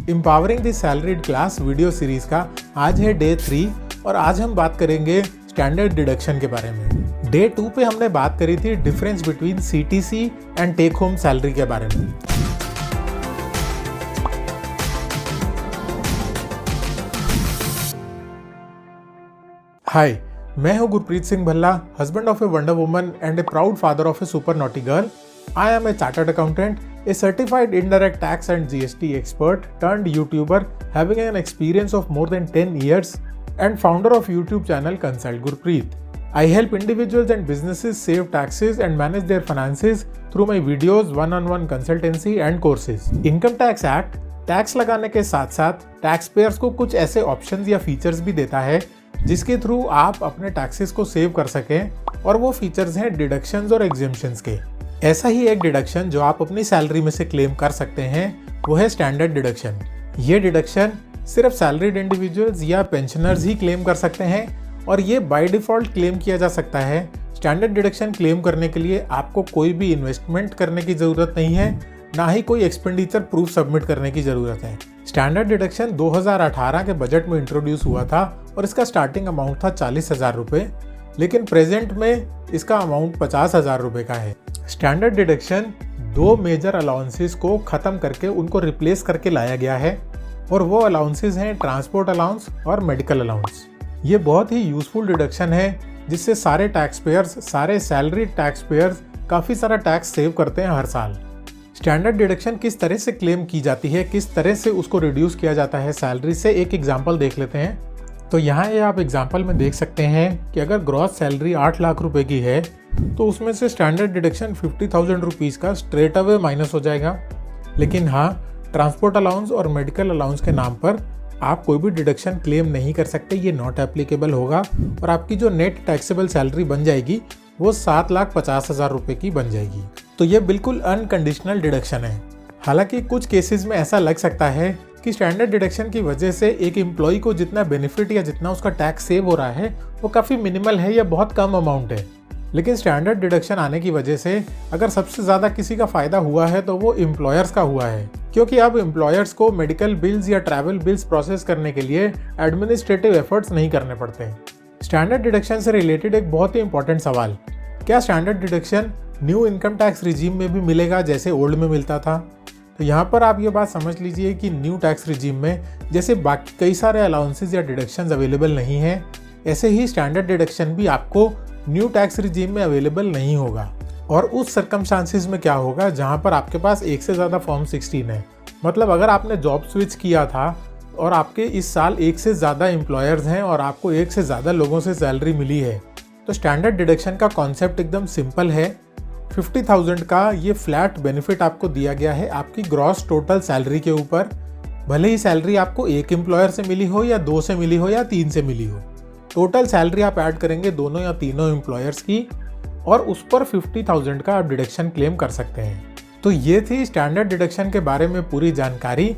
Empowering the salaried class video series का आज है डे 3 और आज हम बात करेंगे स्टैंडर्ड डिडक्शन के बारे में। डे 2 पे हमने बात करी थी difference between CTC and take home salary के बारे में। हाय, मैं हूं Gurpreet Singh Bhalla, husband of a wonder woman and a proud father of a super naughty girl. I am a chartered accountant, a certified indirect tax and GST expert turned YouTuber having an experience of more than 10 years and founder of YouTube channel Consult Gurpreet. I help individuals and businesses save taxes and manage their finances through my videos, one-on-one consultancy and courses. Income Tax Act tax लगाने के साथ साथ tax payers को कुछ ऐसे options या features भी देता है जिसके थ्रू आप अपने टैक्सेस को सेव कर सकें, और वो फीचर्स हैं डिडक्शंस और एग्जेम्पशंस के। ऐसा ही एक डिडक्शन जो आप अपनी सैलरी में से क्लेम कर सकते हैं वो है स्टैंडर्ड डिडक्शन। ये डिडक्शन सिर्फ सैलरीड इंडिविजुअल्स या पेंशनर्स ही क्लेम कर सकते हैं और ये बाय डिफ़ॉल्ट क्लेम किया जा सकता है। स्टैंडर्ड डिडक्शन क्लेम करने के लिए आपको कोई भी इन्वेस्टमेंट करने की ज़रूरत नहीं है, ना ही कोई एक्सपेंडिचर प्रूफ सबमिट करने की ज़रूरत है। स्टैंडर्ड डिडक्शन 2018 के बजट में इंट्रोड्यूस हुआ था और इसका स्टार्टिंग अमाउंट था 40,000 रुपये, लेकिन प्रेजेंट में इसका अमाउंट 50,000 रुपये का है। स्टैंडर्ड डिडक्शन दो मेजर अलाउंसेस को ख़त्म करके उनको रिप्लेस करके लाया गया है, और वो अलाउंसेस हैं ट्रांसपोर्ट अलाउंस और मेडिकल अलाउंस। ये बहुत ही यूज़फुल डिडक्शन है जिससे सारे टैक्स पेयर्स, सारे सैलरी टैक्स पेयर्स काफ़ी सारा टैक्स सेव करते हैं हर साल। स्टैंडर्ड डिडक्शन किस तरह से क्लेम की जाती है, किस तरह से उसको रिड्यूस किया जाता है सैलरी से, एक एग्जाम्पल देख लेते हैं। तो यहाँ ये आप एग्जाम्पल में देख सकते हैं कि अगर ग्रॉस सैलरी 8 लाख रुपए की है तो उसमें से स्टैंडर्ड डिडक्शन 50,000 रुपीज़ का स्ट्रेट अवे माइनस हो जाएगा। लेकिन हाँ, ट्रांसपोर्ट अलाउंस और मेडिकल अलाउंस के नाम पर आप कोई भी डिडक्शन क्लेम नहीं कर सकते, ये नॉट एप्लीकेबल होगा, और आपकी जो नेट टैक्सेबल सैलरी बन जाएगी वो 7,50,000 रुपये की बन जाएगी। तो ये बिल्कुल अनकंडीशनल डिडक्शन है। हालांकि कुछ केसेस में ऐसा लग सकता है कि स्टैंडर्ड डिडक्शन की वजह से एक एम्प्लॉय को जितना बेनिफिट या जितना उसका टैक्स सेव हो रहा है वो काफ़ी मिनिमल है या बहुत कम अमाउंट है। लेकिन स्टैंडर्ड डिडक्शन आने की वजह से अगर सबसे ज़्यादा किसी का फ़ायदा हुआ है तो वो एम्प्लॉयर्स का हुआ है, क्योंकि अब एम्प्लॉयर्स को मेडिकल बिल्स या ट्रैवल बिल्स प्रोसेस करने के लिए एडमिनिस्ट्रेटिव एफर्ट्स नहीं करने पड़ते। स्टैंडर्ड डिडक्शन से रिलेटेड एक बहुत ही इंपॉर्टेंट सवाल, क्या standard deduction new income tax regime में भी मिलेगा जैसे ओल्ड में मिलता था? तो यहाँ पर आप ये बात समझ लीजिए कि न्यू टैक्स रिजीम में जैसे बाकी कई सारे अलाउंसेस या डिडक्शंस अवेलेबल नहीं हैं, ऐसे ही स्टैंडर्ड डिडक्शन भी आपको न्यू टैक्स रिजीम में अवेलेबल नहीं होगा। और उस सर्कमस्टांसिस में क्या होगा जहाँ पर आपके पास एक से ज़्यादा फॉर्म 16 है, मतलब अगर आपने जॉब स्विच किया था और आपके इस साल एक से ज़्यादा एम्प्लॉयर्स हैं और आपको एक से ज़्यादा लोगों से सैलरी मिली है, तो स्टैंडर्ड डिडक्शन का कॉन्सेप्ट एकदम सिंपल है। 50,000 का ये फ्लैट बेनिफिट आपको दिया गया है आपकी ग्रॉस टोटल सैलरी के ऊपर, भले ही सैलरी आपको एक एम्प्लॉयर से मिली हो या 2 से मिली हो या 3 से मिली हो। टोटल सैलरी आप ऐड करेंगे दोनों या तीनों एम्प्लॉयर्स की, और उस पर 50,000 का आप डिडक्शन क्लेम कर सकते हैं। तो ये थी स्टैंडर्ड डिडक्शन के बारे में पूरी जानकारी,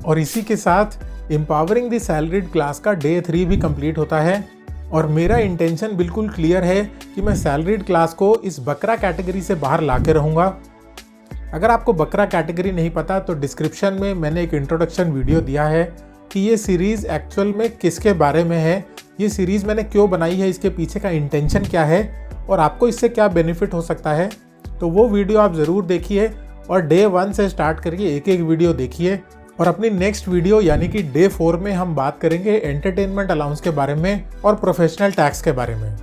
और इसी के साथ एम्पावरिंग द सैलरीड क्लास का डे 3 भी कंप्लीट होता है। और मेरा इंटेंशन बिल्कुल क्लियर है कि मैं सैलरीड क्लास को इस बकरा कैटेगरी से बाहर ला के रहूँगा। अगर आपको बकरा कैटेगरी नहीं पता तो डिस्क्रिप्शन में मैंने एक इंट्रोडक्शन वीडियो दिया है कि ये सीरीज़ एक्चुअल में किसके बारे में है, ये सीरीज़ मैंने क्यों बनाई है, इसके पीछे का इंटेंशन क्या है और आपको इससे क्या बेनिफिट हो सकता है। तो वो वीडियो आप ज़रूर देखिए और डे 1 से स्टार्ट करिए, एक एक वीडियो देखिए। और अपनी नेक्स्ट वीडियो यानी कि डे 4 में हम बात करेंगे एंटरटेनमेंट अलाउंस के बारे में और प्रोफेशनल टैक्स के बारे में।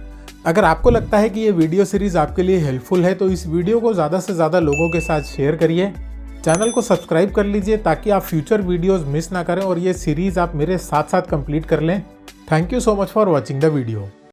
अगर आपको लगता है कि ये वीडियो सीरीज़ आपके लिए हेल्पफुल है तो इस वीडियो को ज़्यादा से ज़्यादा लोगों के साथ शेयर करिए। चैनल को सब्सक्राइब कर लीजिए ताकि आप फ्यूचर वीडियोज़ मिस ना करें और ये सीरीज़ आप मेरे साथ साथ कंप्लीट कर लें। Thank you so much for watching the video.